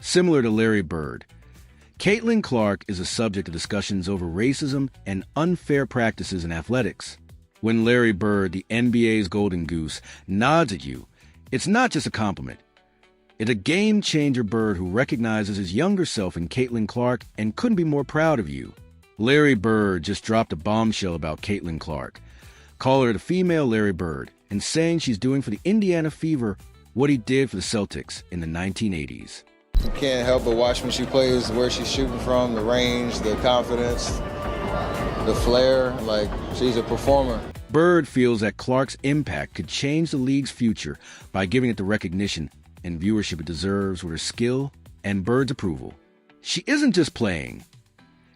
similar to Larry Bird. Caitlin Clark is a subject of discussions over racism and unfair practices in athletics. When Larry Bird, the NBA's golden goose, nods at you, it's not just a compliment. It's a game-changer Bird who recognizes his younger self in Caitlin Clark and couldn't be more proud of you. Larry Bird just dropped a bombshell about Caitlin Clark, calling her the female Larry Bird, and saying she's doing for the Indiana Fever what he did for the Celtics in the 1980s. You can't help but watch when she plays, where she's shooting from, the range, the confidence, the flair. Like, she's a performer. Bird feels that Clark's impact could change the league's future by giving it the recognition and viewership it deserves with her skill and Bird's approval. She isn't just playing.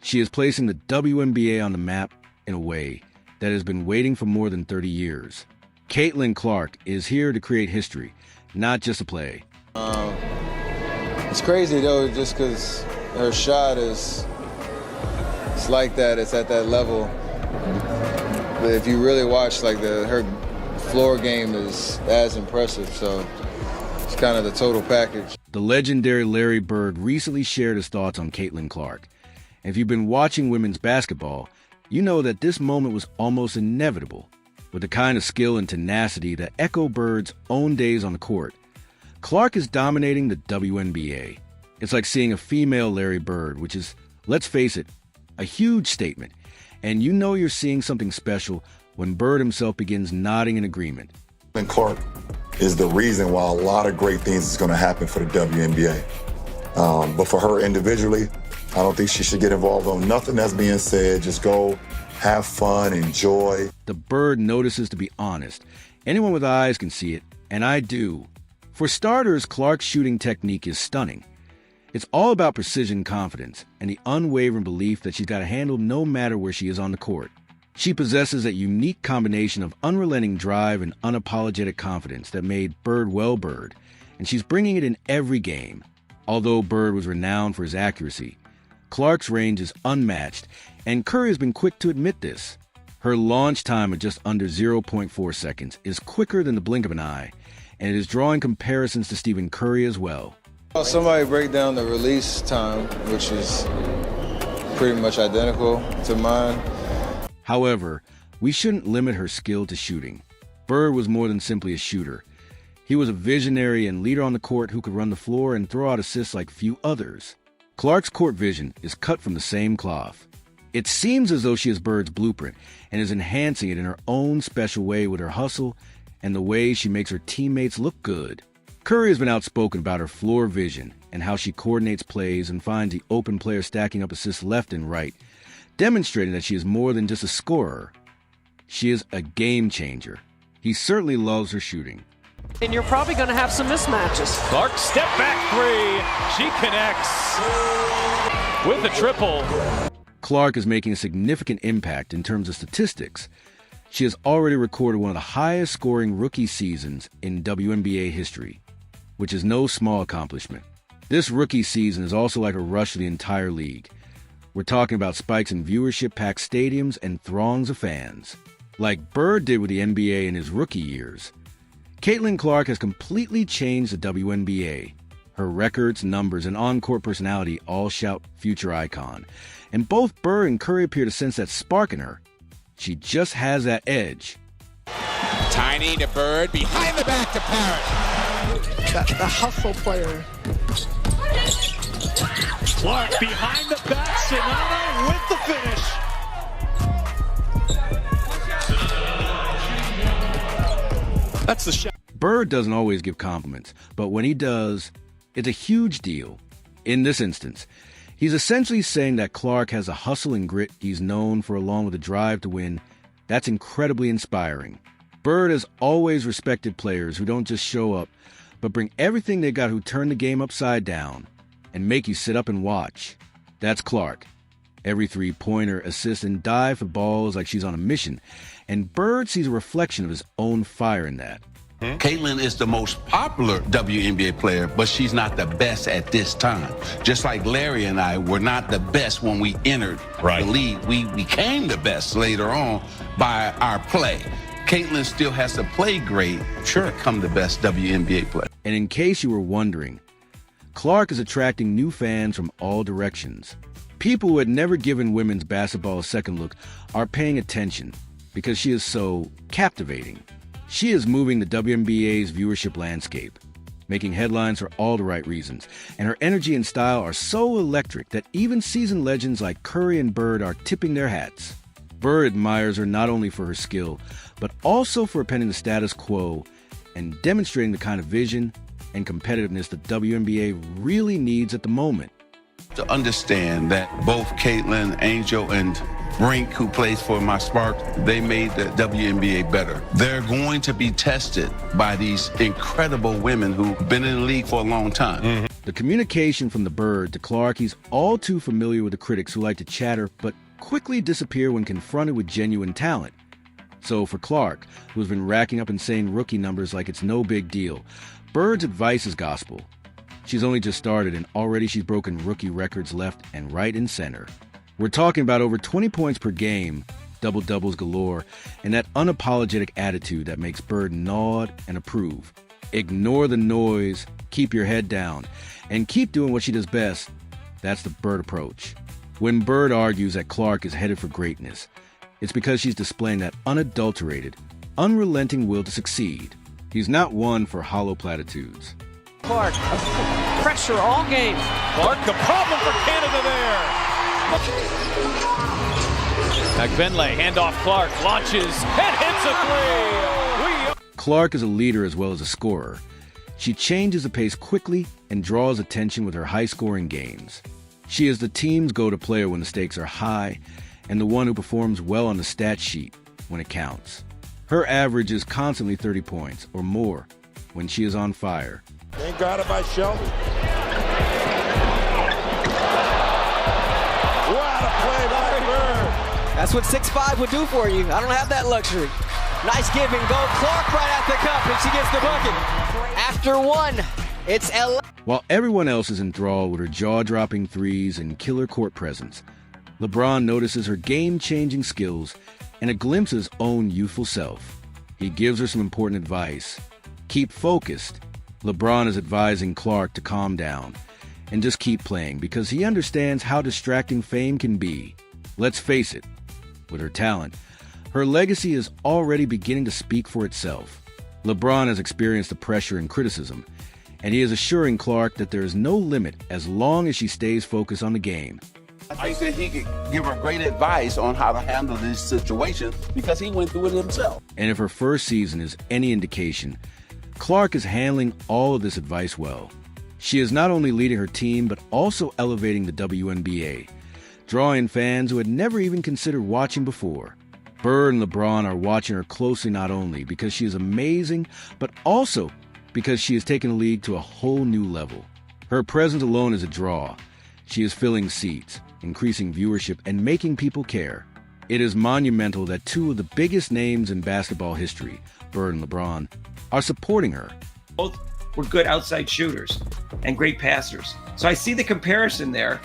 She is placing the WNBA on the map in a way that has been waiting for more than 30 years. Caitlin Clark is here to create history, not just a play. It's crazy, though, just because her shot it's like that. It's at that level. But if you really watch, like, her floor game is as impressive, so it's kind of the total package. The legendary Larry Bird recently shared his thoughts on Caitlin Clark. And if you've been watching women's basketball, you know that this moment was almost inevitable. With the kind of skill and tenacity that echo Bird's own days on the court, Clark is dominating the WNBA. It's like seeing a female Larry Bird, which is, let's face it, a huge statement. And you know you're seeing something special when Bird himself begins nodding in agreement. And Clark is the reason why a lot of great things is going to happen for the WNBA. But for her individually, I don't think she should get involved on nothing that's being said. Just go, have fun, enjoy. The Bird notices to be honest. Anyone with eyes can see it, and I do. For starters, Clark's shooting technique is stunning. It's all about precision, confidence, and the unwavering belief that she's got a handle no matter where she is on the court. She possesses a unique combination of unrelenting drive and unapologetic confidence that made Bird well Bird, and she's bringing it in every game. Although Bird was renowned for his accuracy, Clark's range is unmatched, and Curry has been quick to admit this. Her launch time of just under 0.4 seconds is quicker than the blink of an eye, and it is drawing comparisons to Stephen Curry as well. Somebody break down the release time, which is pretty much identical to mine. However, we shouldn't limit her skill to shooting. Bird was more than simply a shooter. He was a visionary and leader on the court who could run the floor and throw out assists like few others. Clark's court vision is cut from the same cloth. It seems as though she has Bird's blueprint and is enhancing it in her own special way with her hustle and the way she makes her teammates look good. Curry has been outspoken about her floor vision and how she coordinates plays and finds the open player stacking up assists left and right, demonstrating that she is more than just a scorer. She is a game changer. He certainly loves her shooting. And you're probably going to have some mismatches. Clark, step back three. She connects with the triple. Clark is making a significant impact in terms of statistics. She has already recorded one of the highest scoring rookie seasons in WNBA history, which is no small accomplishment. This rookie season is also like a rush to the entire league. We're talking about spikes in viewership, packed stadiums, and throngs of fans. Like Bird did with the NBA in his rookie years, Caitlin Clark has completely changed the WNBA. Her records, numbers, and on-court personality all shout future icon. And both Bird and Curry appear to sense that spark in her. She just has that edge. Tiny to Bird, behind the back to Parrott. The hustle player. Clark behind the back, Sonata with the finish. That's the shot. Bird doesn't always give compliments, but when he does, it's a huge deal. In this instance, he's essentially saying that Clark has a hustle and grit he's known for, along with a drive to win. That's incredibly inspiring. Bird has always respected players who don't just show up, but bring everything they got, who turn the game upside down and make you sit up and watch. That's Clark. Every three-pointer, assist, and dive for balls like she's on a mission, and Bird sees a reflection of his own fire in that. Caitlin is the most popular WNBA player, but she's not the best at this time. Just like Larry and I were not the best when we entered the league. We became the best later on by our play. Caitlin still has to play great to become the best WNBA player. And in case you were wondering, Clark is attracting new fans from all directions. People who had never given women's basketball a second look are paying attention because she is so captivating. She is moving the WNBA's viewership landscape, making headlines for all the right reasons, and her energy and style are so electric that even seasoned legends like Curry and Bird are tipping their hats. Bird admires her not only for her skill, but also for upending the status quo and demonstrating the kind of vision and competitiveness the WNBA really needs at the moment. To understand that both Caitlin, Angel, and Brink, who plays for my Sparks, they made the WNBA better. They're going to be tested by these incredible women who've been in the league for a long time. The communication from the Bird to Clark, he's all too familiar with the critics who like to chatter but quickly disappear when confronted with genuine talent. So for Clark, who's been racking up insane rookie numbers like it's no big deal, Bird's advice is gospel. She's only just started and already she's broken rookie records left and right and center. We're talking about over 20 points per game, double-doubles galore, and that unapologetic attitude that makes Bird nod and approve. Ignore the noise, keep your head down, and keep doing what she does best. That's the Bird approach. When Bird argues that Clark is headed for greatness, it's because she's displaying that unadulterated, unrelenting will to succeed. He's not one for hollow platitudes. Clark, pressure all game. Clark, a problem for Canada there. McBinley, handoff Clark, launches and hits a three. Clark is a leader as well as a scorer. She changes the pace quickly and draws attention with her high-scoring games. She is the team's go-to player when the stakes are high and the one who performs well on the stat sheet when it counts. Her average is constantly 30 points or more when she is on fire. They got it by Shelton. What a play by Bird. That's what 6'5" would do for you. I don't have that luxury. Nice give and go. Clark right at the cup, and she gets the bucket. After one, it's LA. While everyone else is enthralled with her jaw-dropping threes and killer court presence, LeBron notices her game-changing skills and a glimpse of his own youthful self. He gives her some important advice. Keep focused. LeBron is advising Clark to calm down and just keep playing because he understands how distracting fame can be. Let's face it, with her talent, her legacy is already beginning to speak for itself. LeBron has experienced the pressure and criticism, and he is assuring Clark that there is no limit as long as she stays focused on the game. I think that he could give her great advice on how to handle this situation because he went through it himself. And if her first season is any indication, Clark is handling all of this advice well. She is not only leading her team, but also elevating the WNBA, drawing fans who had never even considered watching before. Bird and LeBron are watching her closely not only because she is amazing, but also because she has taken the league to a whole new level. Her presence alone is a draw. She is filling seats, increasing viewership, and making people care. It is monumental that two of the biggest names in basketball history, Bird and LeBron, are supporting her. Both were good outside shooters and great passers. So I see the comparison there.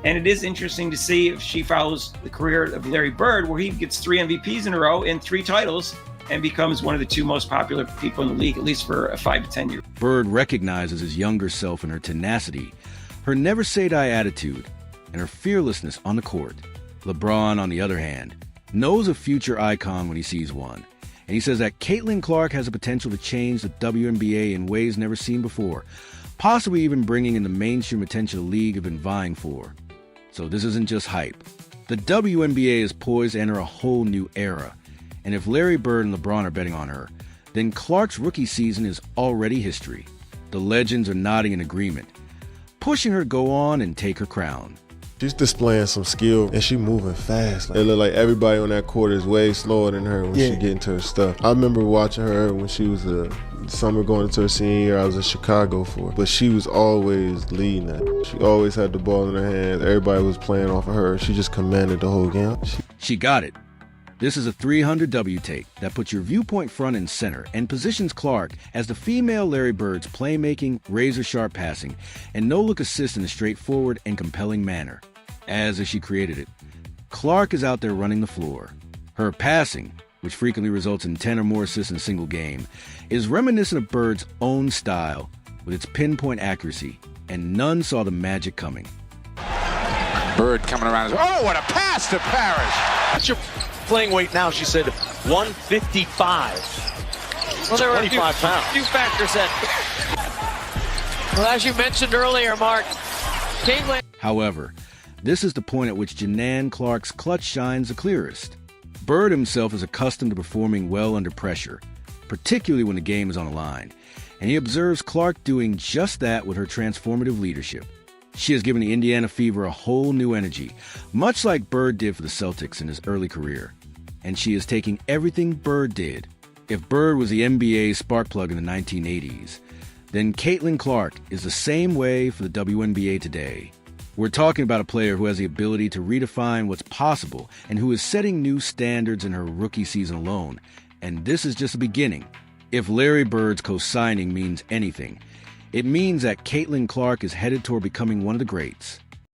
And it is interesting to see if she follows the career of Larry Bird, where he gets 3 MVPs in a row and 3 titles and becomes one of the 2 most popular people in the league, at least for a 5 to 10 year. Bird recognizes his younger self in her tenacity, her never-say-die attitude, and her fearlessness on the court. LeBron, on the other hand, knows a future icon when he sees one. And he says that Caitlin Clark has the potential to change the WNBA in ways never seen before, possibly even bringing in the mainstream attention the league have been vying for. So this isn't just hype. The WNBA is poised to enter a whole new era. And if Larry Bird and LeBron are betting on her, then Clark's rookie season is already history. The legends are nodding in agreement, pushing her to go on and take her crown. She's displaying some skill and she moving fast. It look like everybody on that court is way slower than her when she get into her stuff. I remember watching her when she was a summer going into her senior year. I was in Chicago for her. But she was always leading that. She always had the ball in her hands. Everybody was playing off of her. She just commanded the whole game. She got it. This is a 300W take that puts your viewpoint front and center and positions Clark as the female Larry Bird's playmaking, razor-sharp passing, and no-look assist in a straightforward and compelling manner. As if she created it, Clark is out there running the floor. Her passing, which frequently results in 10 or more assists in a single game, is reminiscent of Bird's own style with its pinpoint accuracy and none saw the magic coming. Bird coming around. Oh, what a pass to Parrish. What's your playing weight now? She said 155. Well, there were a 25 pounds. few factors that. Well, as you mentioned earlier, Mark, Caitlin. However, this is the point at which Janan Clark's clutch shines the clearest. Bird himself is accustomed to performing well under pressure, particularly when the game is on the line, and he observes Clark doing just that with her transformative leadership. She has given the Indiana Fever a whole new energy, much like Bird did for the Celtics in his early career. And she is taking everything Bird did. If Bird was the NBA's spark plug in the 1980s, then Caitlin Clark is the same way for the WNBA today. We're talking about a player who has the ability to redefine what's possible and who is setting new standards in her rookie season alone. And this is just the beginning. If Larry Bird's co-signing means anything, it means that Caitlin Clark is headed toward becoming one of the greats.